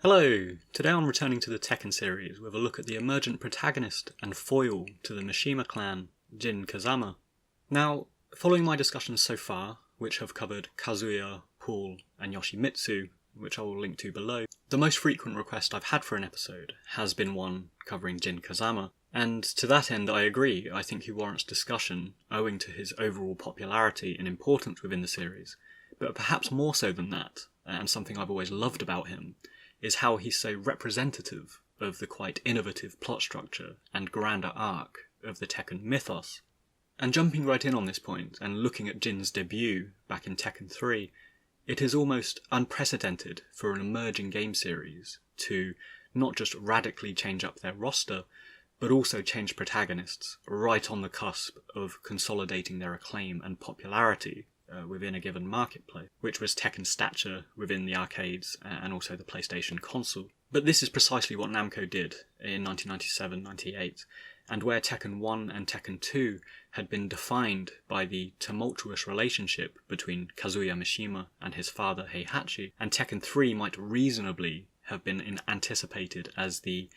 Hello! Today I'm returning to the Tekken series with a look at the emergent protagonist and foil to the Mishima clan, Jin Kazama. Now, following my discussions so far, which have covered Kazuya, Paul and Yoshimitsu, which I will link to below, the most frequent request I've had for an episode has been one covering Jin Kazama, and to that end I agree. I think he warrants discussion owing to his overall popularity and importance within the series, but perhaps more so than that, and something I've always loved about him, is how he's so representative of the quite innovative plot structure and grander arc of the Tekken mythos. And jumping right in on this point and looking at Jin's debut back in Tekken 3, it is almost unprecedented for an emerging game series to not just radically change up their roster, but also change protagonists right on the cusp of consolidating their acclaim and popularity within a given marketplace, which was Tekken's stature within the arcades and also the PlayStation console. But this is precisely what Namco did in 1997-98, and where Tekken 1 and Tekken 2 had been defined by the tumultuous relationship between Kazuya Mishima and his father Heihachi, and Tekken 3 might reasonably have been anticipated as the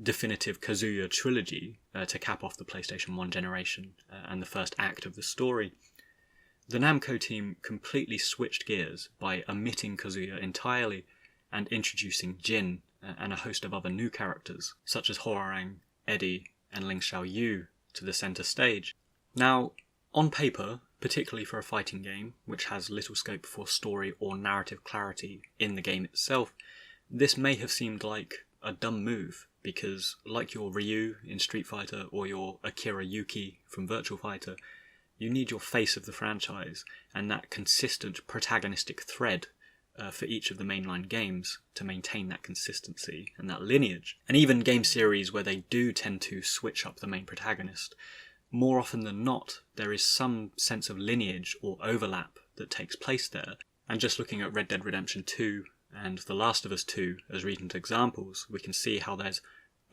definitive Kazuya trilogy to cap off the PlayStation 1 generation and the first act of the story. The Namco team completely switched gears by omitting Kazuya entirely and introducing Jin and a host of other new characters, such as Hwoarang, Eddie and Ling Xiaoyu, to the centre stage. Now, on paper, particularly for a fighting game, which has little scope for story or narrative clarity in the game itself, this may have seemed like a dumb move, because like your Ryu in Street Fighter or your Akira Yuki from Virtua Fighter, you need your face of the franchise and that consistent protagonistic thread for each of the mainline games to maintain that consistency and that lineage. And even game series where they do tend to switch up the main protagonist, more often than not, there is some sense of lineage or overlap that takes place there. And just looking at Red Dead Redemption 2 and The Last of Us 2 as recent examples, we can see how there's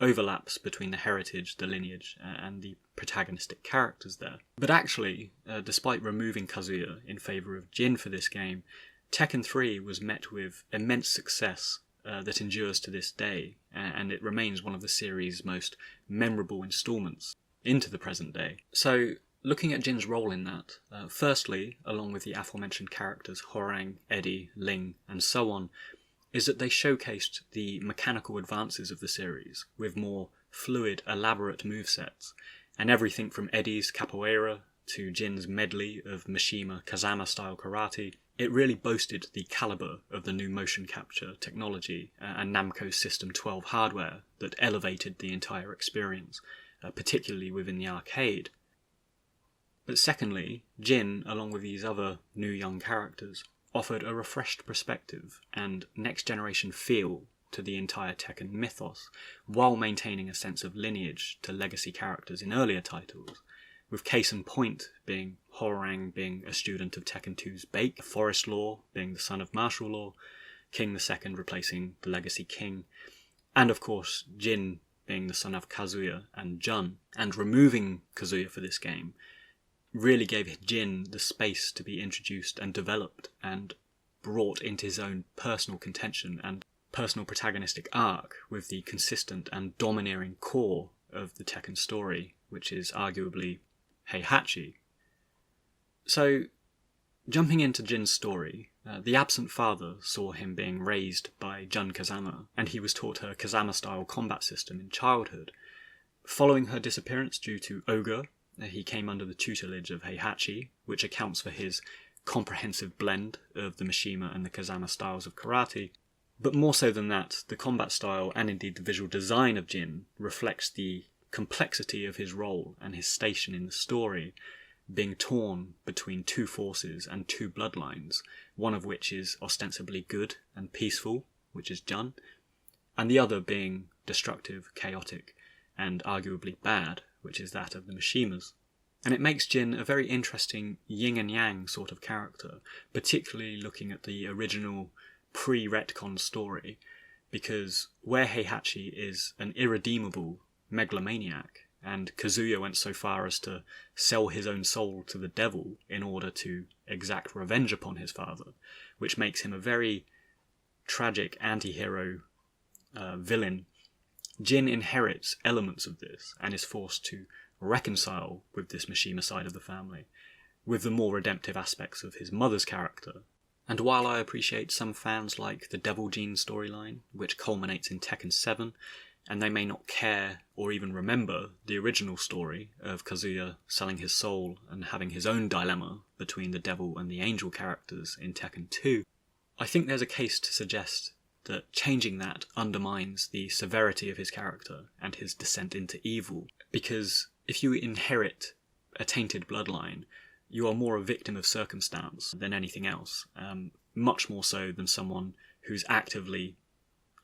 overlaps between the heritage, the lineage, and the protagonistic characters there. But actually, despite removing Kazuya in favour of Jin for this game, Tekken 3 was met with immense success that endures to this day, and it remains one of the series' most memorable instalments into the present day. So, looking at Jin's role in that, firstly, along with the aforementioned characters Hwoarang, Eddie, Ling, and so on, is that they showcased the mechanical advances of the series with more fluid, elaborate movesets, and everything from Eddie's capoeira to Jin's medley of Mishima Kazama style karate. It really boasted the calibre of the new motion capture technology and Namco's System 12 hardware that elevated the entire experience, particularly within the arcade. But secondly, Jin, along with these other new young characters, offered a refreshed perspective and next-generation feel to the entire Tekken mythos, while maintaining a sense of lineage to legacy characters in earlier titles, with case in point being Hwoarang being a student of Tekken 2's Bake, Forest Law being the son of Martial Law, King II replacing the legacy king, and of course Jin being the son of Kazuya and Jun. And removing Kazuya for this game really gave Jin the space to be introduced and developed and brought into his own personal contention and personal protagonistic arc with the consistent and domineering core of the Tekken story, which is arguably Heihachi. So, jumping into Jin's story, the absent father saw him being raised by Jin Kazama, and he was taught her Kazama-style combat system in childhood. Following her disappearance due to Ogre, he came under the tutelage of Heihachi, which accounts for his comprehensive blend of the Mishima and the Kazama styles of karate. But more so than that, the combat style and indeed the visual design of Jin reflects the complexity of his role and his station in the story, being torn between two forces and two bloodlines, one of which is ostensibly good and peaceful, which is Jun, and the other being destructive, chaotic, and arguably bad, which is that of the Mishimas. And it makes Jin a very interesting yin and yang sort of character, particularly looking at the original pre-retcon story, because where Heihachi is an irredeemable megalomaniac, and Kazuya went so far as to sell his own soul to the devil in order to exact revenge upon his father, which makes him a very tragic anti-hero villain, Jin inherits elements of this and is forced to reconcile with this Mishima side of the family, with the more redemptive aspects of his mother's character. And while I appreciate some fans like the Devil Jin storyline, which culminates in Tekken 7, and they may not care or even remember the original story of Kazuya selling his soul and having his own dilemma between the devil and the angel characters in Tekken 2, I think there's a case to suggest that changing that undermines the severity of his character and his descent into evil, because if you inherit a tainted bloodline, you are more a victim of circumstance than anything else, much more so than someone who's actively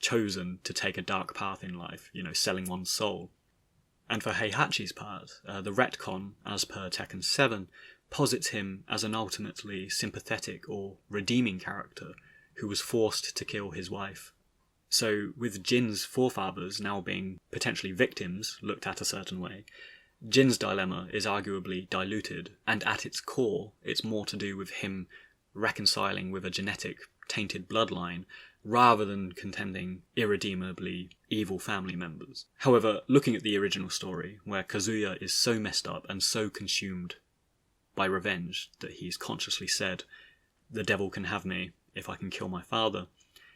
chosen to take a dark path in life, selling one's soul. And for Heihachi's part, the retcon, as per Tekken 7, posits him as an ultimately sympathetic or redeeming character who was forced to kill his wife. So with Jin's forefathers now being potentially victims, looked at a certain way, Jin's dilemma is arguably diluted, and at its core, it's more to do with him reconciling with a genetic tainted bloodline, rather than contending irredeemably evil family members. However, looking at the original story, where Kazuya is so messed up and so consumed by revenge that he's consciously said, "The devil can have me if I can kill my father,"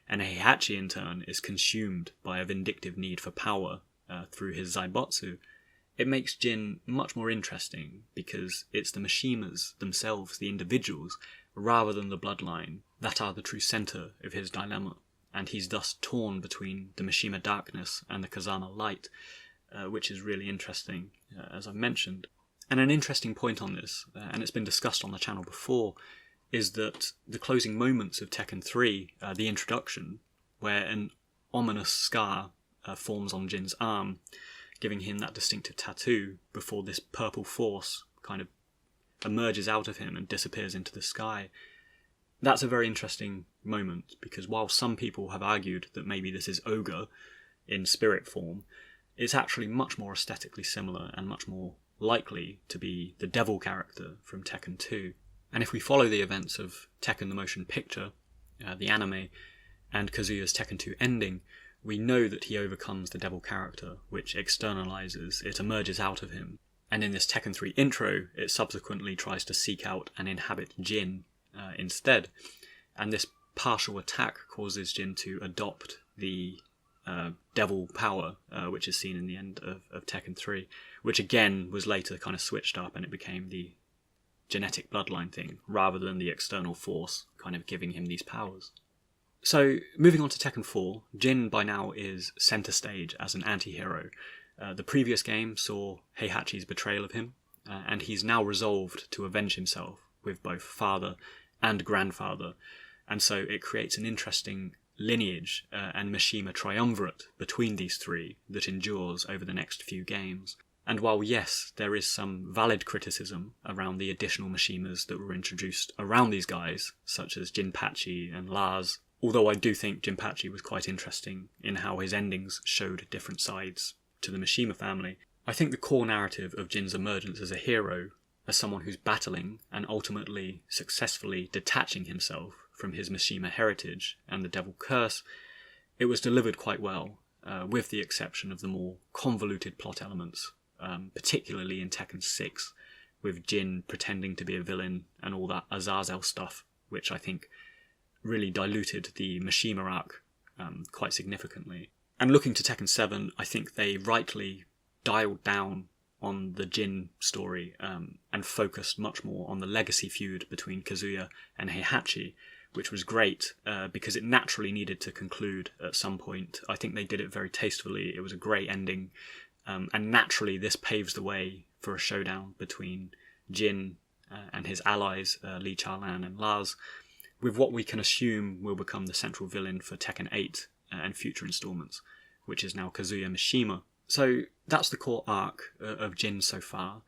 and Heihachi in turn is consumed by a vindictive need for power through his Zaibotsu, it makes Jin much more interesting because it's the Mishimas themselves, the individuals, rather than the bloodline, that are the true centre of his dilemma, and he's thus torn between the Mishima darkness and the Kazama light, which is really interesting, as I've mentioned. And an interesting point on this, and it's been discussed on the channel before, is that the closing moments of Tekken 3, the introduction, where an ominous scar forms on Jin's arm, giving him that distinctive tattoo before this purple force kind of emerges out of him and disappears into the sky. That's a very interesting moment, because while some people have argued that maybe this is Ogre in spirit form, it's actually much more aesthetically similar and much more likely to be the devil character from Tekken 2. And if we follow the events of Tekken the Motion Picture, the anime, and Kazuya's Tekken 2 ending, we know that he overcomes the devil character, which externalizes, it emerges out of him. And in this Tekken 3 intro, it subsequently tries to seek out and inhabit Jin instead. And this partial attack causes Jin to adopt the devil power, which is seen in the end of Tekken 3, which again was later kind of switched up and it became the genetic bloodline thing, rather than the external force kind of giving him these powers. So, moving on to Tekken 4, Jin by now is centre stage as an anti-hero. The previous game saw Heihachi's betrayal of him, and he's now resolved to avenge himself with both father and grandfather, and so it creates an interesting lineage and Mishima triumvirate between these three that endures over the next few games. And while yes, there is some valid criticism around the additional Mishimas that were introduced around these guys, such as Jinpachi and Lars, although I do think Jinpachi was quite interesting in how his endings showed different sides to the Mishima family, I think the core narrative of Jin's emergence as a hero, as someone who's battling and ultimately successfully detaching himself from his Mishima heritage and the devil curse, it was delivered quite well, with the exception of the more convoluted plot elements, particularly in Tekken 6, with Jin pretending to be a villain and all that Azazel stuff, which I think really diluted the Mishima arc quite significantly. And looking to Tekken 7, I think they rightly dialed down on the Jin story and focused much more on the legacy feud between Kazuya and Heihachi, which was great because it naturally needed to conclude at some point. I think they did it very tastefully. It was a great ending, and naturally this paves the way for a showdown between Jin and his allies, Li Chaolan and Lars, with what we can assume will become the central villain for Tekken 8 and future installments, which is now Kazuya Mishima. So that's the core arc of Jin so far,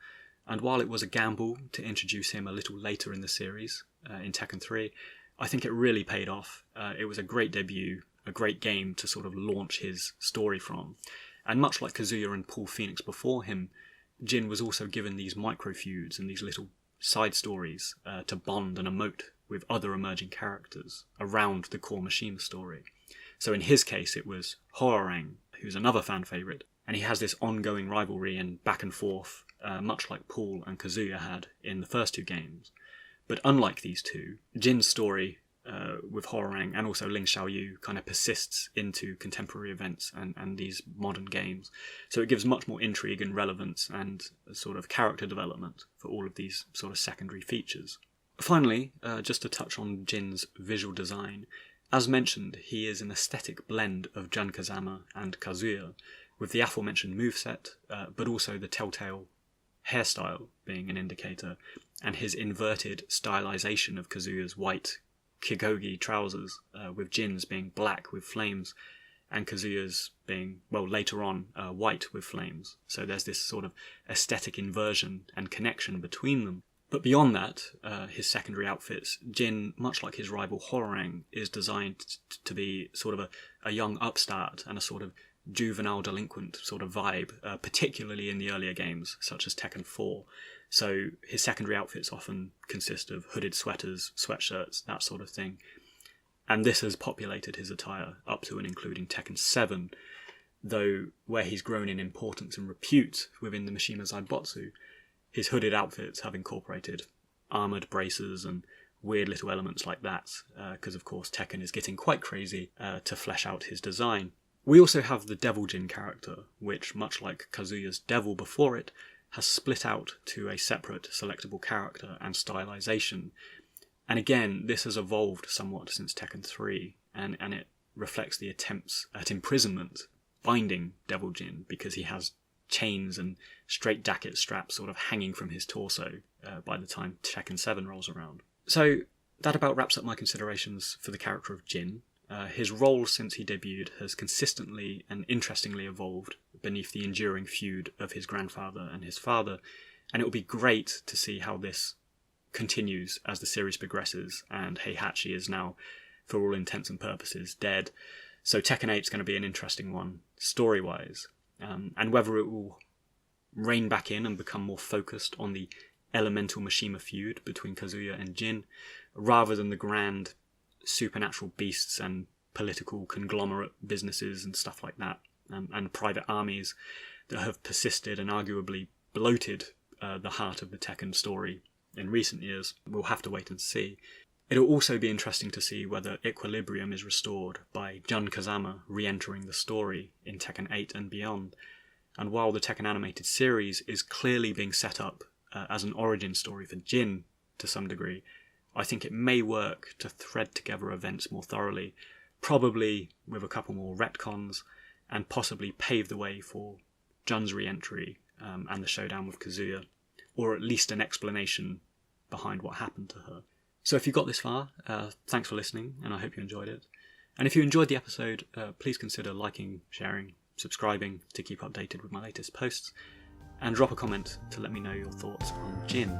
and while it was a gamble to introduce him a little later in the series, in Tekken 3, I think it really paid off. It was a great debut, a great game to sort of launch his story from. And much like Kazuya and Paul Phoenix before him, Jin was also given these micro-feuds and these little side stories to bond and emote with other emerging characters around the core Mishima story. So in his case, it was Horarang, who's another fan favourite, and he has this ongoing rivalry and back and forth, much like Paul and Kazuya had in the first two games. But unlike these two, Jin's story with Horarang and also Ling Xiaoyu kind of persists into contemporary events and these modern games. So it gives much more intrigue and relevance and sort of character development for all of these sort of secondary features. Finally, just to touch on Jin's visual design, as mentioned, he is an aesthetic blend of Jin Kazama and Kazuya, with the aforementioned moveset, but also the telltale hairstyle being an indicator, and his inverted stylization of Kazuya's white Kigogi trousers, with Jin's being black with flames, and Kazuya's being, well, later on, white with flames. So there's this sort of aesthetic inversion and connection between them. But beyond that, his secondary outfits, Jin, much like his rival Horarang, is designed to be sort of a young upstart and a sort of juvenile delinquent sort of vibe, particularly in the earlier games, such as Tekken 4. So his secondary outfits often consist of hooded sweaters, sweatshirts, that sort of thing. And this has populated his attire up to and including Tekken 7, though where he's grown in importance and repute within the Mishima Zaibotsu, his hooded outfits have incorporated armoured braces and weird little elements like that, because of course Tekken is getting quite crazy to flesh out his design. We also have the Devil Jin character, which, much like Kazuya's Devil before it, has split out to a separate selectable character and stylization. And again, this has evolved somewhat since Tekken 3, and it reflects the attempts at imprisonment, binding Devil Jin, because he has chains and straight jacket straps sort of hanging from his torso by the time Tekken 7 rolls around. So that about wraps up my considerations for the character of Jin. His role since he debuted has consistently and interestingly evolved beneath the enduring feud of his grandfather and his father, and it will be great to see how this continues as the series progresses and Heihachi is now, for all intents and purposes, dead. So Tekken 8 is going to be an interesting one, story-wise, and whether it will rein back in and become more focused on the elemental Mishima feud between Kazuya and Jin, rather than the grand supernatural beasts and political conglomerate businesses and stuff like that, and private armies that have persisted and arguably bloated the heart of the Tekken story in recent years. We'll have to wait and see. It'll also be interesting to see whether equilibrium is restored by Jin Kazama re-entering the story in Tekken 8 and beyond. And while the Tekken animated series is clearly being set up as an origin story for Jin to some degree, I think it may work to thread together events more thoroughly, probably with a couple more retcons, and possibly pave the way for Jin's re-entry and the showdown with Kazuya, or at least an explanation behind what happened to her. So if you got this far, thanks for listening, and I hope you enjoyed it. And if you enjoyed the episode, please consider liking, sharing, subscribing to keep updated with my latest posts, and drop a comment to let me know your thoughts on Jin.